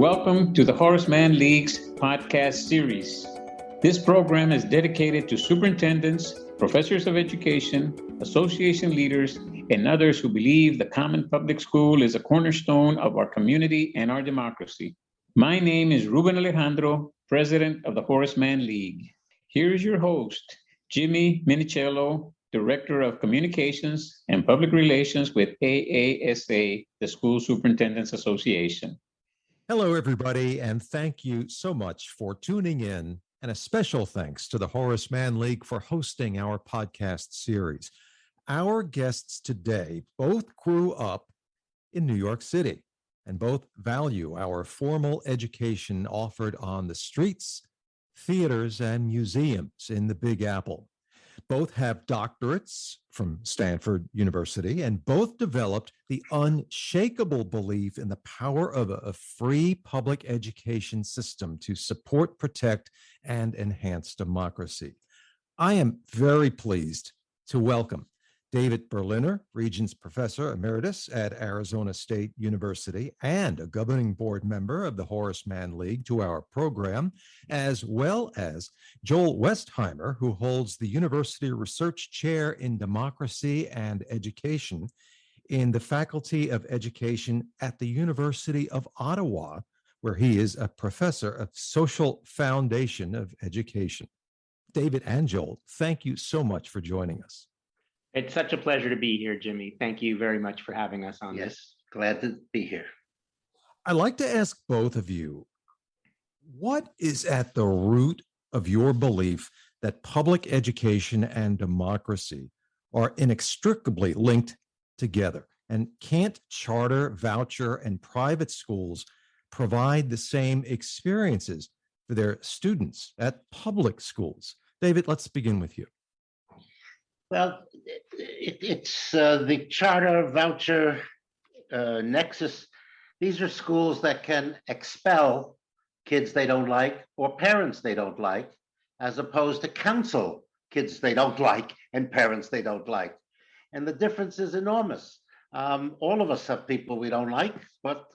Welcome to the Horace Mann League's podcast series. This program is dedicated to superintendents, professors of education, association leaders, and others who believe the common public school is a cornerstone of our community and our democracy. My name is Ruben Alejandro, president of the Horace Mann League. Here is your host, Jimmy Minicello, Director of Communications and Public Relations with AASA, the School Superintendents Association. Hello, everybody, and thank you so much for tuning in, and a special thanks to the Horace Mann League for hosting our podcast series. Our guests today both grew up in New York City and both value our formal education offered on the streets, theaters, and museums in the Big Apple. Both have doctorates from Stanford University, and both developed the unshakable belief in the power of a free public education system to support, protect, and enhance democracy. I am very pleased to welcome David Berliner, Regents Professor Emeritus at Arizona State University and a governing board member of the Horace Mann League, to our program, as well as Joel Westheimer, who holds the University Research Chair in Democracy and Education in the Faculty of Education at the University of Ottawa, where he is a professor of Social Foundation of Education. David and Joel, thank you so much for joining us. It's such a pleasure to be here, Jimmy. Thank you very much for having us on this. Yes, glad to be here. I'd like to ask both of you, what is at the root of your belief that public education and democracy are inextricably linked together? And can't charter, voucher, and private schools provide the same experiences for their students at public schools? David, let's begin with you. Well, it's the charter, voucher, nexus. These are schools that can expel kids they don't like or parents they don't like, as opposed to counsel kids they don't like and parents they don't like. And the difference is enormous. All of us have people we don't like, but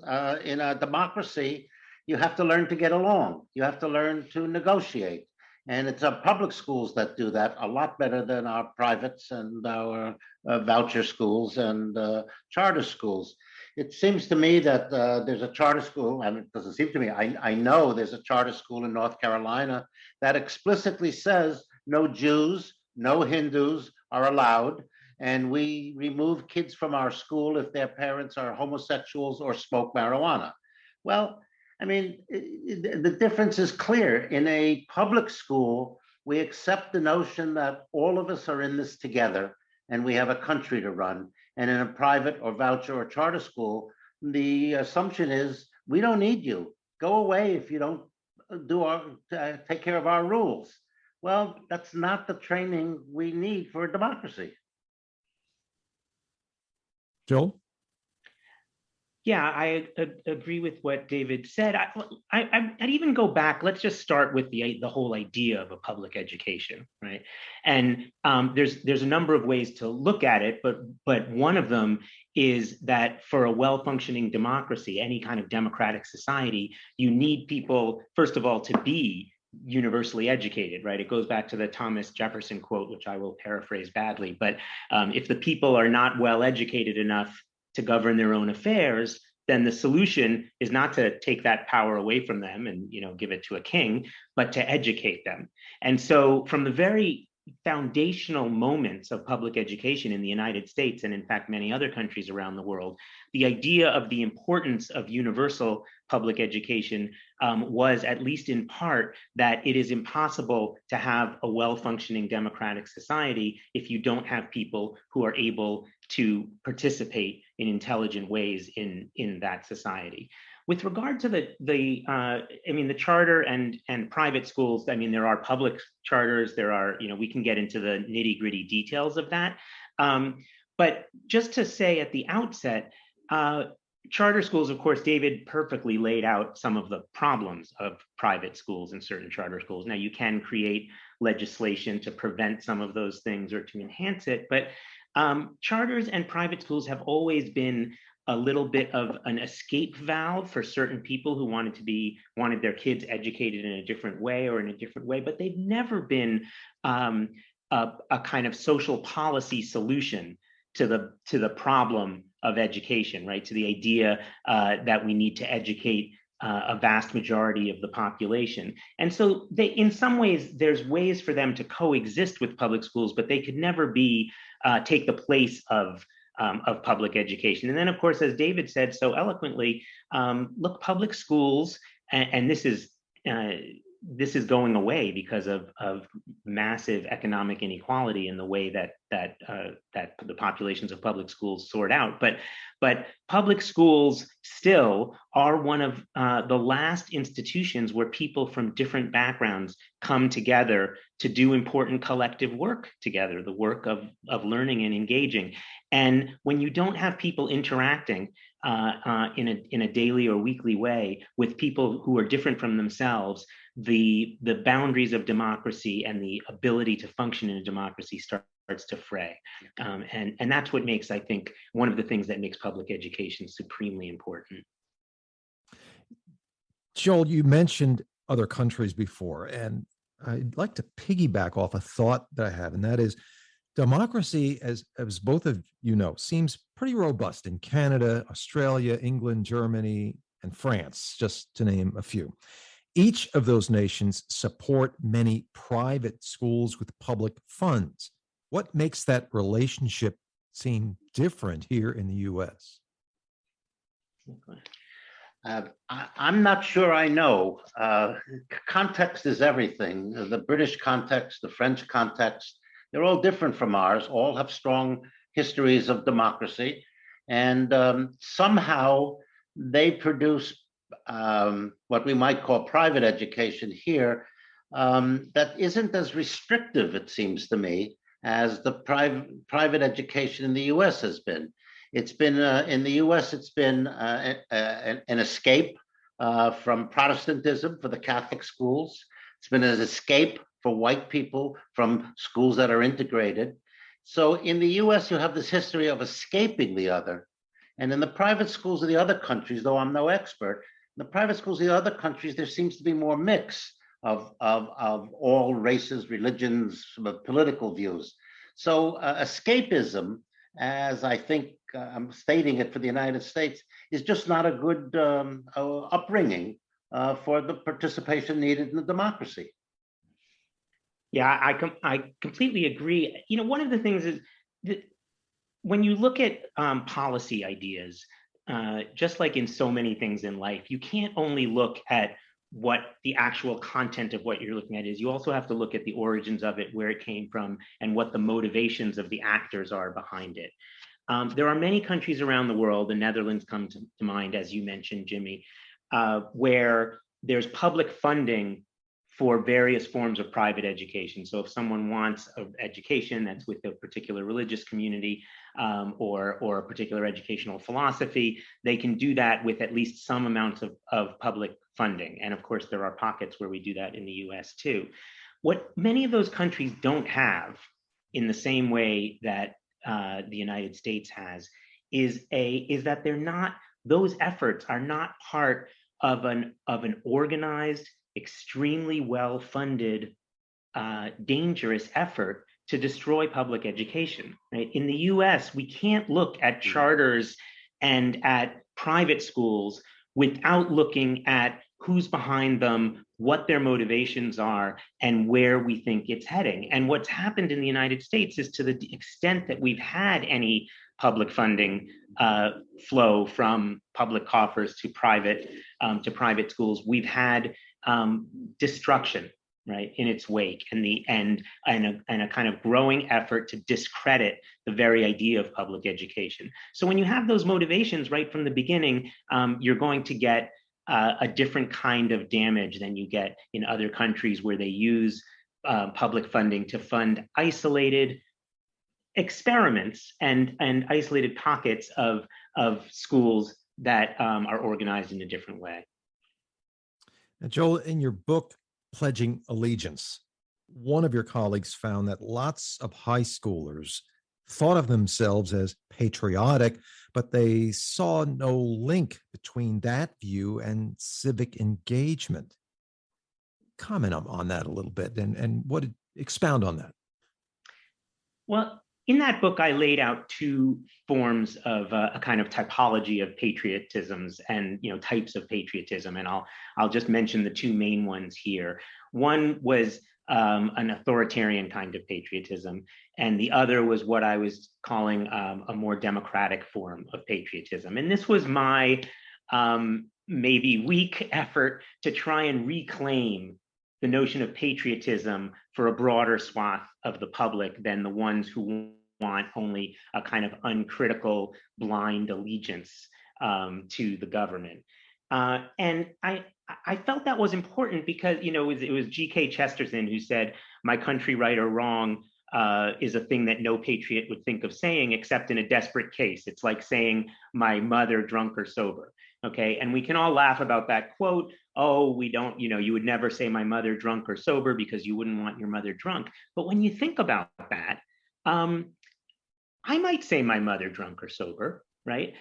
in a democracy, you have to learn to get along. You have to learn to negotiate. And it's our public schools that do that a lot better than our privates and our voucher schools and charter schools. It seems to me that there's a charter school, and it doesn't seem to me, I know there's a charter school in North Carolina that explicitly says no Jews, no Hindus are allowed, and we remove kids from our school if their parents are homosexuals or smoke marijuana. Well, I mean, the difference is clear. In a public school, we accept the notion that all of us are in this together and we have a country to run. And in a private or voucher or charter school, the assumption is we don't need you. Go away if you don't take care of our rules. Well, that's not the training we need for a democracy. Joel? Yeah, I agree with what David said. I'd even go back. Let's just start with the whole idea of a public education, right? And there's a number of ways to look at it, but one of them is that for a well-functioning democracy, any kind of democratic society, you need people, first of all, to be universally educated, right? It goes back to the Thomas Jefferson quote, which I will paraphrase badly, but if the people are not well educated enough to govern their own affairs, then the solution is not to take that power away from them and give it to a king, but to educate them. And so from the very foundational moments of public education in the United States, and in fact many other countries around the world, the idea of the importance of universal public education was, at least in part, that it is impossible to have a well-functioning democratic society if you don't have people who are able to participate in intelligent ways in that society. With regard to the charter and private schools, there are public charters, we can get into the nitty-gritty details of that. But just to say at the outset, charter schools, of course, David perfectly laid out some of the problems of private schools and certain charter schools. Now, you can create legislation to prevent some of those things or to enhance it, but Charters and private schools have always been a little bit of an escape valve for certain people who wanted their kids educated in a different way or in a different way, but they've never been a kind of social policy solution to the problem of education, right? To the idea that we need to educate a vast majority of the population. And so they, in some ways, there's ways for them to coexist with public schools, but they could never take the place of public education. And then, of course, as David said so eloquently, look, public schools, and this is going away because of massive economic inequality in the way that the populations of public schools sort out. But public schools still are one of the last institutions where people from different backgrounds come together to do important collective work together, the work of learning and engaging. And when you don't have people interacting in a daily or weekly way with people who are different from themselves, the boundaries of democracy and the ability to function in a democracy starts to fray. And that's what makes, I think, one of the things that makes public education supremely important. Joel, you mentioned other countries before, and I'd like to piggyback off a thought that I have, and that is democracy, as both of you know, seems pretty robust in Canada, Australia, England, Germany, and France, just to name a few. Each of those nations support many private schools with public funds. What makes that relationship seem different here in the U.S.? I'm not sure I know. Context is everything. The British context, the French context, they're all different from ours, all have strong histories of democracy. And somehow they produce what we might call private education here that isn't as restrictive, it seems to me, as the private education in the US has been. It's been, in the US, it's been an escape from Protestantism for the Catholic schools. It's been an escape for white people from schools that are integrated. So in the US, you have this history of escaping the other. And in the private schools of the other countries, though I'm no expert, in the private schools of the other countries, there seems to be more mix of all races, religions, political views. So escapism, as I think I'm stating it for the United States, is just not a good upbringing for the participation needed in the democracy. Yeah, I completely agree. You know, one of the things is that when you look at policy ideas, just like in so many things in life, you can't only look at what the actual content of what you're looking at is. You also have to look at the origins of it, where it came from, and what the motivations of the actors are behind it. There are many countries around the world, the Netherlands comes to mind, as you mentioned, Jimmy, where there's public funding for various forms of private education. So if someone wants an education that's with a particular religious community or a particular educational philosophy, they can do that with at least some amounts of public funding. And of course, there are pockets where we do that in the US too. What many of those countries don't have in the same way that the United States has is that those efforts are not part of an organized, extremely well-funded, dangerous effort to destroy public education. Right? In the US, we can't look at charters and at private schools without looking at who's behind them, what their motivations are, and where we think it's heading. And what's happened in the United States is, to the extent that we've had any public funding flow from public coffers to private schools, we've had destruction, right, in its wake, and a kind of growing effort to discredit the very idea of public education. So when you have those motivations right from the beginning, you're going to get a different kind of damage than you get in other countries where they use public funding to fund isolated experiments and isolated pockets of schools that are organized in a different way. Now, Joel, in your book, Pledging Allegiance, one of your colleagues found that lots of high schoolers thought of themselves as patriotic, but they saw no link between that view and civic engagement. Comment on that a little bit and expound on that. Well, in that book, I laid out two forms of a kind of typology of patriotisms and types of patriotism, and I'll just mention the two main ones here. One was an authoritarian kind of patriotism, and the other was what I was calling a more democratic form of patriotism. And this was my maybe weak effort to try and reclaim the notion of patriotism for a broader swath of the public than the ones who want only a kind of uncritical, blind allegiance to the government. And I felt that was important because, it was G.K. Chesterton who said, "My country, right or wrong, is a thing that no patriot would think of saying except in a desperate case. It's like saying my mother drunk or sober." Okay, and we can all laugh about that quote. Oh, we don't, you would never say my mother drunk or sober because you wouldn't want your mother drunk. But when you think about that, I might say my mother drunk or sober, right?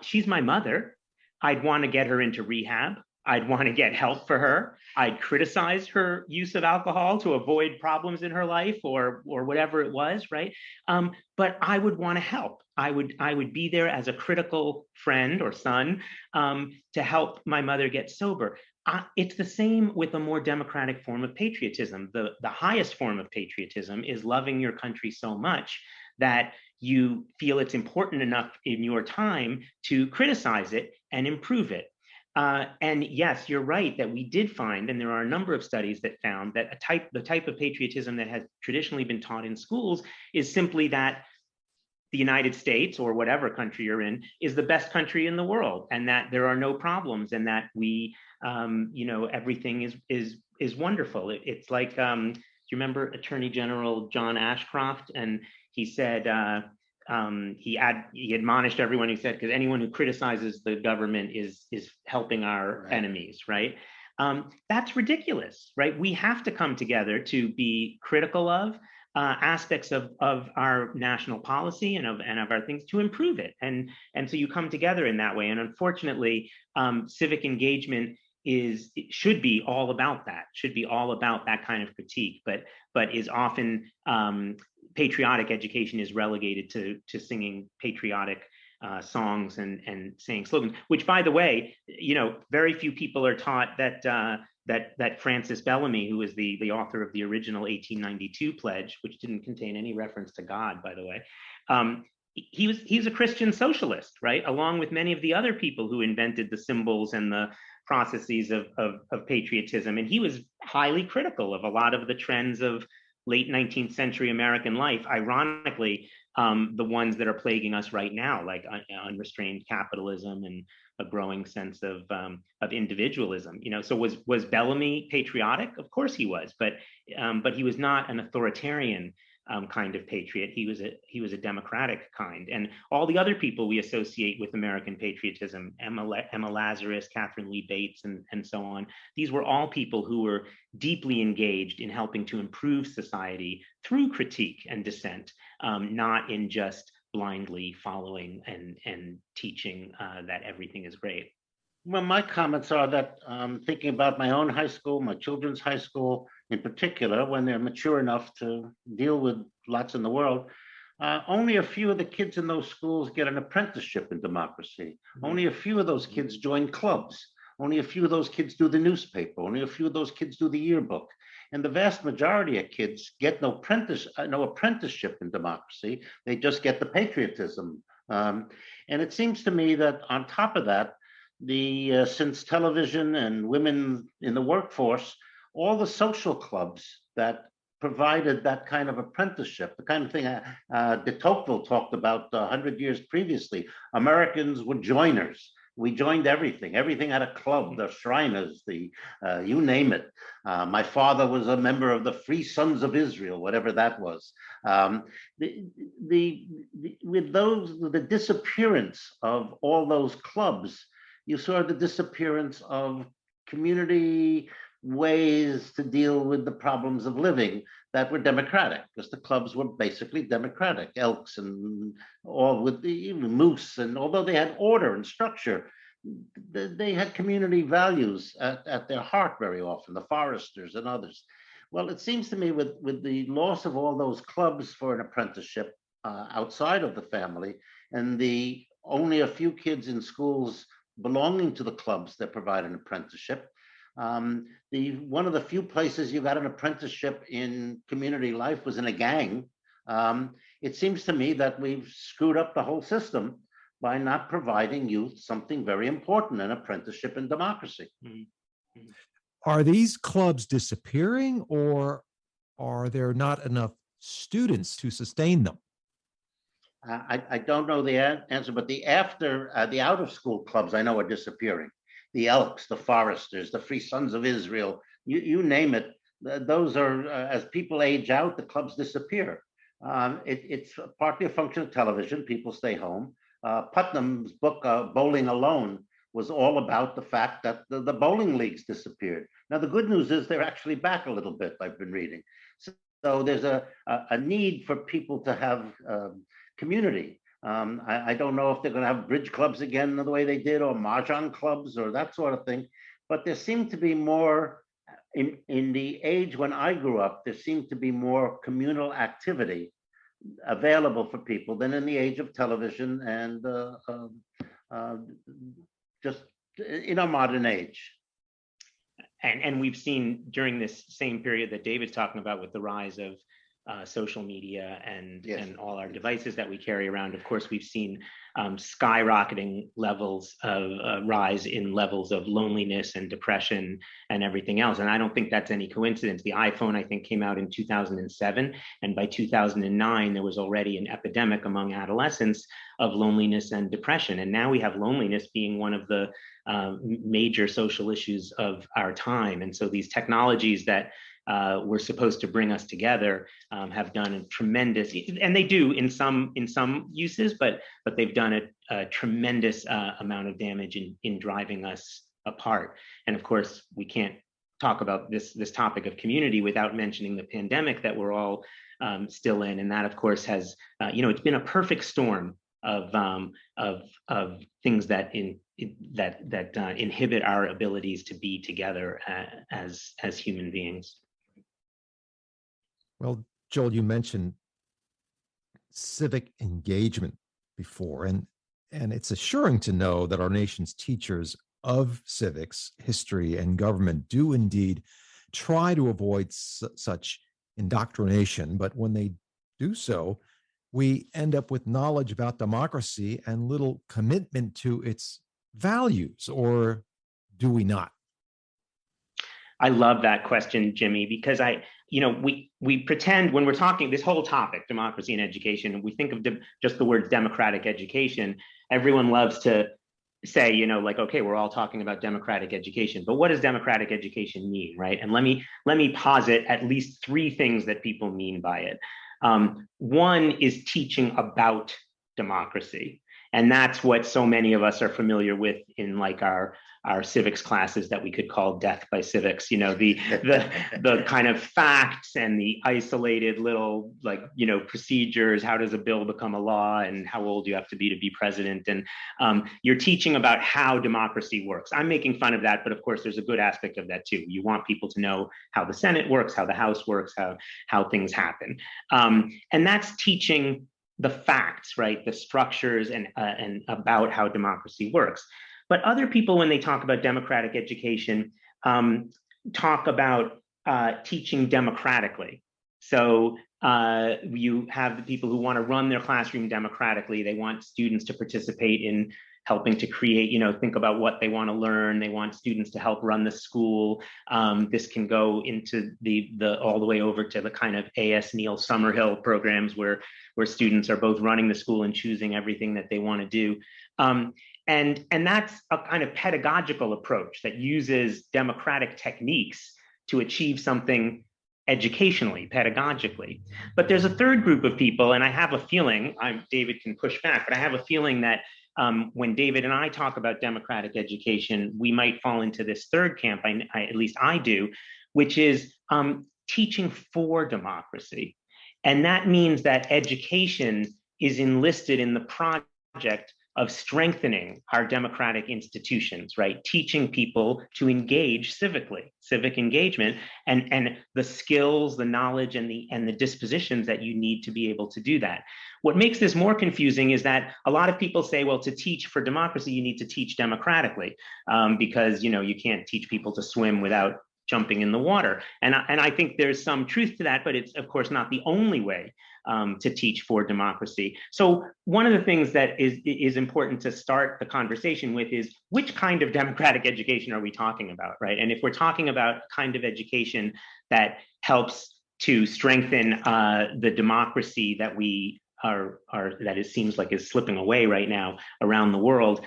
She's my mother. I'd want to get her into rehab. I'd want to get help for her. I'd criticize her use of alcohol to avoid problems in her life or whatever it was, right? But I would want to help. I would be there as a critical friend or son to help my mother get sober. It's the same with a more democratic form of patriotism. The highest form of patriotism is loving your country so much that you feel it's important enough in your time to criticize it and improve it. And yes, you're right that we did find, and there are a number of studies that found that the type of patriotism that has traditionally been taught in schools is simply that the United States, or whatever country you're in, is the best country in the world, and that there are no problems, and that we, everything is wonderful. It's like, do you remember Attorney General John Ashcroft? And he said, he admonished everyone. He said, because anyone who criticizes the government is helping our enemies, right? That's ridiculous, right? We have to come together to be critical of aspects of our national policy and of our things to improve it, and so you come together in that way. And unfortunately, civic engagement should be all about that. Should be all about that kind of critique, but is often patriotic education is relegated to singing patriotic songs and saying slogans, which, by the way, very few people are taught that Francis Bellamy, who was the author of the original 1892 pledge, which didn't contain any reference to God, by the way, he's a Christian socialist, right? Along with many of the other people who invented the symbols and the processes of patriotism. And he was highly critical of a lot of the trends of late 19th century American life, ironically, the ones that are plaguing us right now, like unrestrained capitalism and a growing sense of individualism. So was Bellamy patriotic? Of course he was, but he was not an authoritarian kind of patriot. He was a democratic kind. And all the other people we associate with American patriotism, Emma Lazarus, Catherine Lee Bates, and so on, these were all people who were deeply engaged in helping to improve society through critique and dissent, not in just blindly following and teaching that everything is great. Well, my comments are that thinking about my own high school, my children's high school in particular, when they're mature enough to deal with lots in the world, only a few of the kids in those schools get an apprenticeship in democracy. Mm-hmm. Only a few of those kids join clubs. Only a few of those kids do the newspaper. Only a few of those kids do the yearbook. And the vast majority of kids get no apprenticeship in democracy. They just get the patriotism. And it seems to me that on top of that, since television and women in the workforce, all the social clubs that provided that kind of apprenticeship, the kind of thing de Tocqueville talked about 100 years previously. Americans were joiners. We joined everything. Everything had a club, the Shriners, you name it. My father was a member of the Free Sons of Israel, whatever that was. With the disappearance of all those clubs, you saw the disappearance of community ways to deal with the problems of living that were democratic, because the clubs were basically democratic, Elks and all with the Moose, and although they had order and structure, they had community values at their heart very often, the Foresters and others. Well, it seems to me with the loss of all those clubs for an apprenticeship outside of the family, and the only a few kids in schools belonging to the clubs that provide an apprenticeship, one of the few places you got an apprenticeship in community life was in a gang. It seems to me that we've screwed up the whole system by not providing youth something very important, an apprenticeship in democracy. Mm-hmm. Are these clubs disappearing, or are there not enough students to sustain them? I don't know the answer, but the out of school clubs I know are disappearing. The Elks, the Foresters, the Free Sons of Israel, you name it. Those are, as people age out, the clubs disappear. It's partly a function of television. People stay home. Putnam's book, Bowling Alone, was all about the fact that the bowling leagues disappeared. Now, the good news is they're actually back a little bit, I've been reading. So there's a need for people to have community. I don't know if they're going to have bridge clubs again the way they did, or mahjong clubs, or that sort of thing. But there seemed to be more, in the age when I grew up, there seemed to be more communal activity available for people than in the age of television and just in our modern age. And we've seen during this same period that David's talking about, with the rise of social media and all our devices that we carry around, of course, we've seen skyrocketing levels of rise in levels of loneliness and depression and everything else. And I don't think that's any coincidence. The iPhone, I think, came out in 2007. And by 2009, there was already an epidemic among adolescents of loneliness and depression. And now we have loneliness being one of the major social issues of our time. And so these technologies that were supposed to bring us together have done a tremendous, and they do in some uses, but they've done a tremendous amount of damage in driving us apart. And of course, we can't talk about this topic of community without mentioning the pandemic that we're all still in, and that of course has it's been a perfect storm of things that inhibit our abilities to be together as human beings. Well, Joel, you mentioned civic engagement before, and it's assuring to know that our nation's teachers of civics, history, and government do indeed try to avoid such indoctrination. But when they do so, we end up with knowledge about democracy and little commitment to its values, or do we not? I love that question, Jimmy, because we pretend when we're talking this whole topic, democracy and education, and we think of just the words democratic education, everyone loves to say, okay, we're all talking about democratic education, but what does democratic education mean, right? And let me posit at least three things that people mean by it. One is teaching about democracy. And that's what so many of us are familiar with in like our civics classes that we could call death by civics, the kind of facts and the isolated little procedures. How does a bill become a law, and how old you have to be president? And you're teaching about how democracy works. I'm making fun of that, but of course there's a good aspect of that too. You want people to know how the Senate works, how the House works, how things happen. And that's teaching the facts, right? The structures and about how democracy works. But other people, when they talk about democratic education, talk about teaching democratically. So you have the people who want to run their classroom democratically. They want students to participate in helping to create, think about what they want to learn. They want students to help run the school. This can go into the all the way over to the kind of A.S. Neil Summerhill programs where students are both running the school and choosing everything that they want to do. And that's a kind of pedagogical approach that uses democratic techniques to achieve something educationally, pedagogically. But there's a third group of people, and I have a feeling, David can push back, but I have a feeling that when David and I talk about democratic education, we might fall into this third camp, at least I do, which is teaching for democracy. And that means that education is enlisted in the project of strengthening our democratic institutions, right? Teaching people to engage civically, civic engagement, and the skills, the knowledge, and the dispositions that you need to be able to do that. What makes this more confusing is that a lot of people say, well, to teach for democracy, you need to teach democratically, because you can't teach people to swim without jumping in the water. And I think there's some truth to that, but it's of course not the only way to teach for democracy. So one of the things that is important to start the conversation with is, which kind of democratic education are we talking about, right? And if we're talking about a kind of education that helps to strengthen the democracy that we that it seems like is slipping away right now around the world,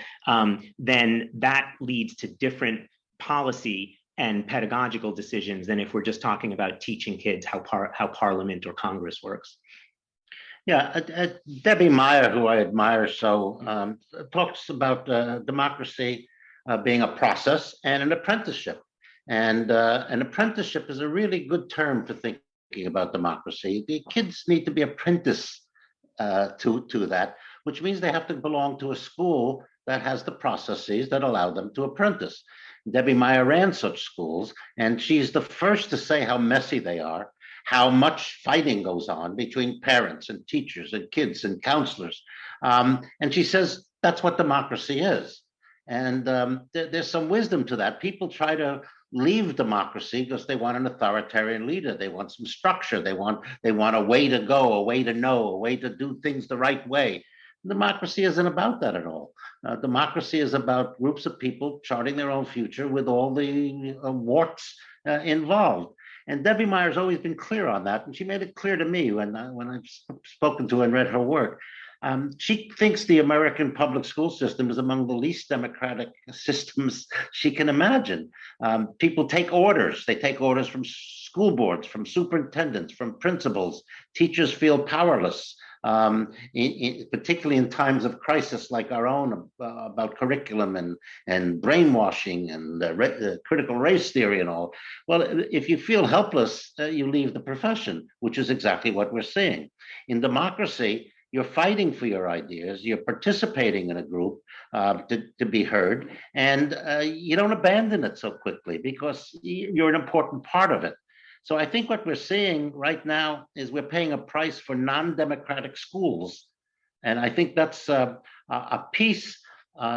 then that leads to different policy and pedagogical decisions than if we're just talking about teaching kids how Parliament or Congress works. Yeah, Debbie Meyer, who I admire so, talks about democracy being a process and an apprenticeship. And an apprenticeship is a really good term for thinking about democracy. The kids need to be apprenticed to that, which means they have to belong to a school that has the processes that allow them to apprentice. Debbie Meyer ran such schools, and she's the first to say how messy they are, how much fighting goes on between parents and teachers and kids and counselors. And she says that's what democracy is. And there's some wisdom to that. People try to leave democracy because they want an authoritarian leader. They want some structure. They want a way to go, a way to know, a way to do things the right way. Democracy isn't about that at all. Democracy is about groups of people charting their own future with all the warts involved. And Debbie Meyer's always been clear on that, and she made it clear to me when I've spoken to her and read her work. She thinks the American public school system is among the least democratic systems she can imagine. People take orders. They take orders from school boards, from superintendents, from principals. Teachers feel powerless. Particularly in times of crisis like our own, about curriculum and brainwashing and critical race theory and all. Well, if you feel helpless, you leave the profession, which is exactly what we're seeing. In democracy, you're fighting for your ideas, you're participating in a group to be heard, and you don't abandon it so quickly because you're an important part of it. So I think what we're seeing right now is we're paying a price for non-democratic schools. And I think that's a piece,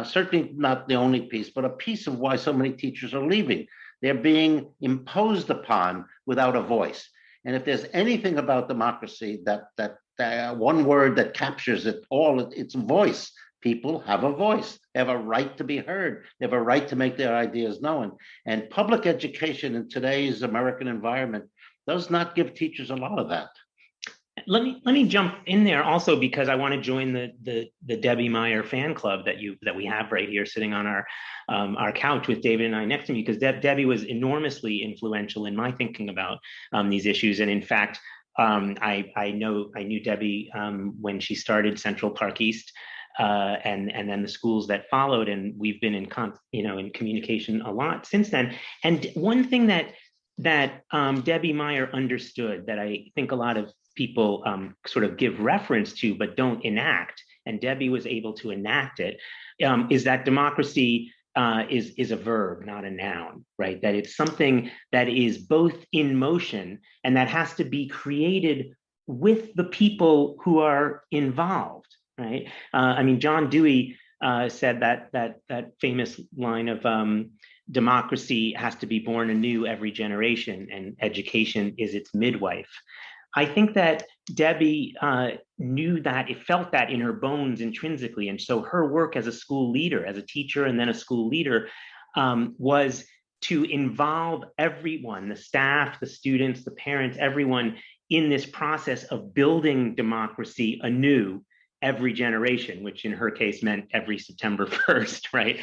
certainly not the only piece, but a piece of why so many teachers are leaving. They're being imposed upon without a voice. And if there's anything about democracy that one word that captures it all, it's voice. People have a voice. They have a right to be heard. They have a right to make their ideas known. And public education in today's American environment does not give teachers a lot of that. Let me jump in there also, because I want to join the Debbie Meyer fan club that we have right here sitting on our couch with David and I next to me, because Debbie was enormously influential in my thinking about these issues. And in fact, I knew Debbie when she started Central Park East. And then the schools that followed, and we've been in communication a lot since then. And one thing that Debbie Meyer understood that I think a lot of people sort of give reference to but don't enact, and Debbie was able to enact it, is that democracy is a verb, not a noun, right? That it's something that is both in motion and that has to be created with the people who are involved. Right. John Dewey said that famous line of democracy has to be born anew every generation, and education is its midwife. I think that Debbie knew that, it felt that in her bones intrinsically. And so her work as a school leader, as a teacher and then a school leader, was to involve everyone, the staff, the students, the parents, everyone in this process of building democracy anew every generation, which in her case meant every September 1st, right?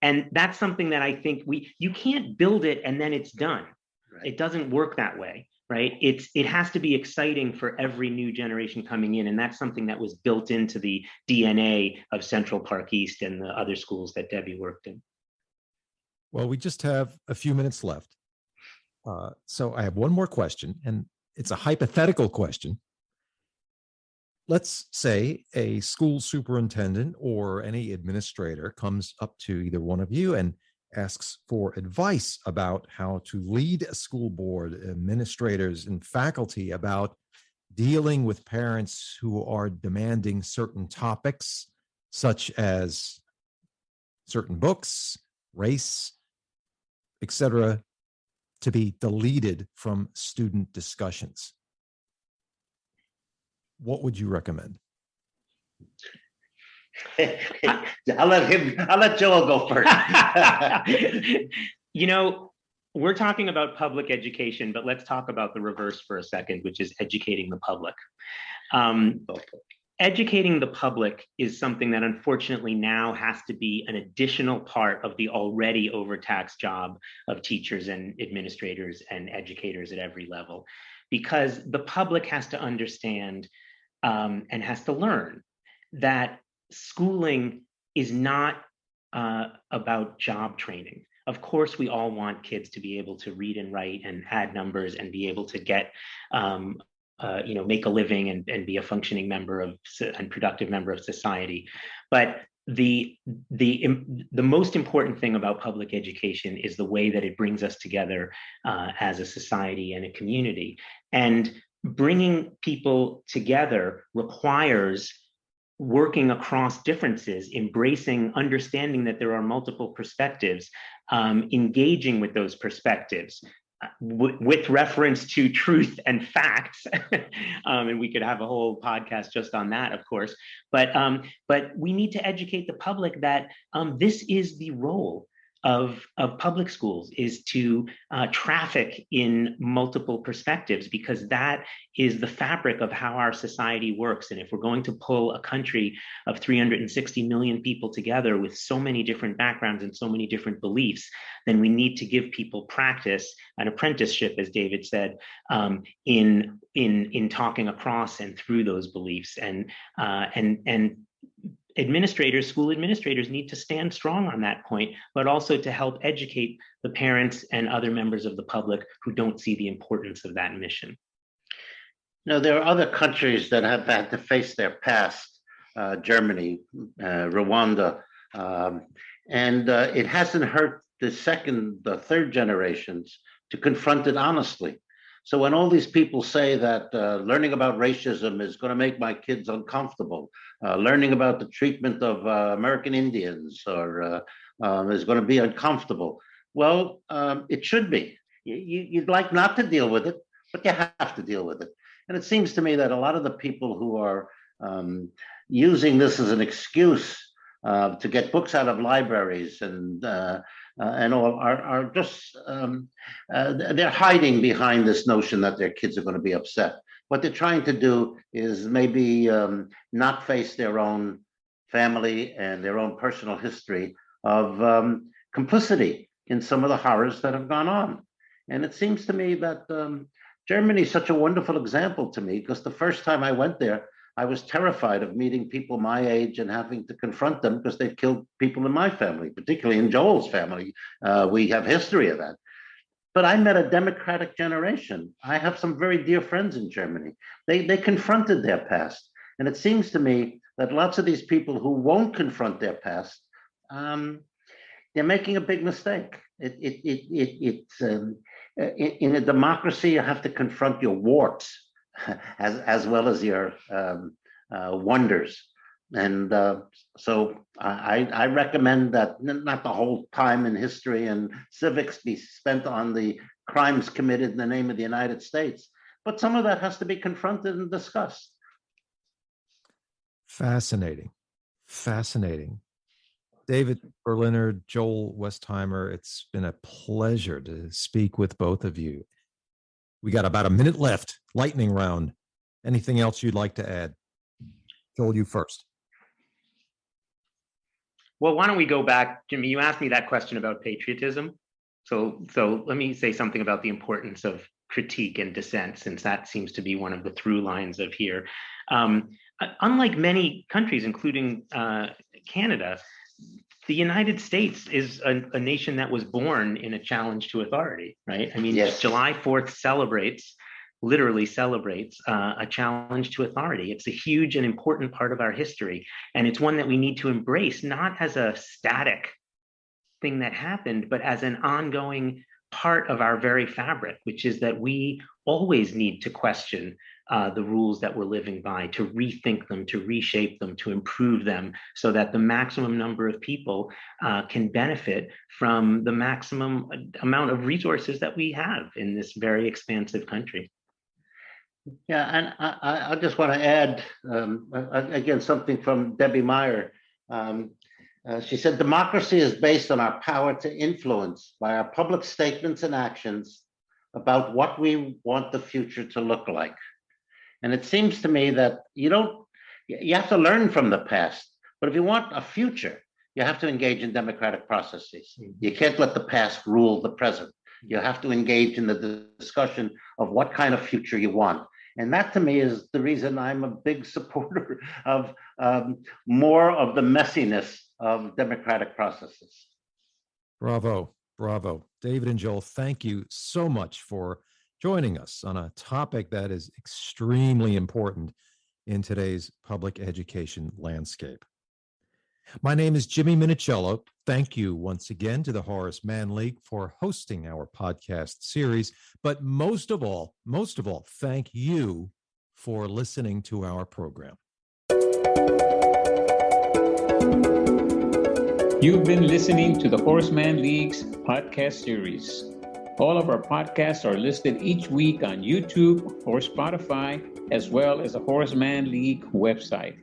And that's something that I think you can't build it and then it's done. Right. It doesn't work that way, right? It has to be exciting for every new generation coming in, and that's something that was built into the DNA of Central Park East and the other schools that Debbie worked in. Well, we just have a few minutes left. So I have one more question, and it's a hypothetical question. Let's say a school superintendent or any administrator comes up to either one of you and asks for advice about how to lead a school board, administrators, and faculty about dealing with parents who are demanding certain topics, such as certain books, race, etc., to be deleted from student discussions. What would you recommend? I'll let Joel go first. We're talking about public education, but let's talk about the reverse for a second, which is educating the public. Educating the public is something that unfortunately now has to be an additional part of the already overtaxed job of teachers and administrators and educators at every level, because the public has to understand and has to learn that schooling is not about job training. Of course, we all want kids to be able to read and write and add numbers and be able to get, make a living and be a functioning member of and productive member of society. But the most important thing about public education is the way that it brings us together as a society and a community. And bringing people together requires working across differences, embracing, understanding that there are multiple perspectives, engaging with those perspectives with reference to truth and facts. And we could have a whole podcast just on that, of course. But we need to educate the public that this is the role of public schools, is to traffic in multiple perspectives, because that is the fabric of how our society works. And if we're going to pull a country of 360 million people together with so many different backgrounds and so many different beliefs, then we need to give people practice, an apprenticeship, as David said, in talking across and through those beliefs. And school administrators need to stand strong on that point, but also to help educate the parents and other members of the public who don't see the importance of that mission. There are other countries that have had to face their past, Germany, Rwanda, and it hasn't hurt the third generations to confront it honestly. So when all these people say that learning about racism is going to make my kids uncomfortable, learning about the treatment of American Indians or is going to be uncomfortable, well, it should be. You'd like not to deal with it, but you have to deal with it. And it seems to me that a lot of the people who are using this as an excuse to get books out of libraries and all are just they're hiding behind this notion that their kids are going to be upset. What they're trying to do is maybe not face their own family and their own personal history of complicity in some of the horrors that have gone on. And it seems to me that Germany is such a wonderful example to me, because the first time I went there, I was terrified of meeting people my age and having to confront them because they've killed people in my family, particularly in Joel's family. We have history of that. But I met a democratic generation. I have some very dear friends in Germany. They confronted their past. And it seems to me that lots of these people who won't confront their past, they're making a big mistake. It's in a democracy, you have to confront your warts as well as your wonders. And so I recommend that not the whole time in history and civics be spent on the crimes committed in the name of the United States, but some of that has to be confronted and discussed. Fascinating. David Berliner, Joel Westheimer, it's been a pleasure to speak with both of you. We got about a minute left, lightning round. Anything else you'd like to add? Joel, you first. Well, why don't we go back, Jimmy? You asked me that question about patriotism. So let me say something about the importance of critique and dissent, since that seems to be one of the through lines of here. Unlike many countries, including Canada, the United States is a nation that was born in a challenge to authority, right? I mean, yes. July 4th literally celebrates a challenge to authority. It's a huge and important part of our history. And it's one that we need to embrace, not as a static thing that happened, but as an ongoing part of our very fabric, which is that we always need to question the rules that we're living by, to rethink them, to reshape them, to improve them, so that the maximum number of people can benefit from the maximum amount of resources that we have in this very expansive country. Yeah, and I just want to add, again, something from Debbie Meyer. She said, democracy is based on our power to influence by our public statements and actions about what we want the future to look like. And it seems to me that you have to learn from the past, but if you want a future, you have to engage in democratic processes. You can't let the past rule the present. You have to engage in the discussion of what kind of future you want. And that, to me, is the reason I'm a big supporter of more of the messiness of democratic processes. Bravo, bravo. David and Joel, thank you so much for joining us on a topic that is extremely important in today's public education landscape. My name is Jimmy Minicello. Thank you once again to the Horace Mann League for hosting our podcast series. But most of all, thank you for listening to our program. You've been listening to the Horace Mann League's podcast series. All of our podcasts are listed each week on YouTube or Spotify, as well as the Horace Mann League website,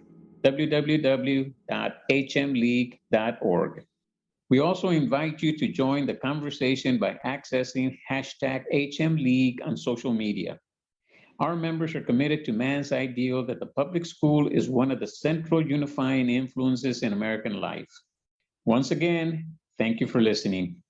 www.hmleague.org. We also invite you to join the conversation by accessing #HMLeague on social media. Our members are committed to Mann's ideal that the public school is one of the central unifying influences in American life. Once again, thank you for listening.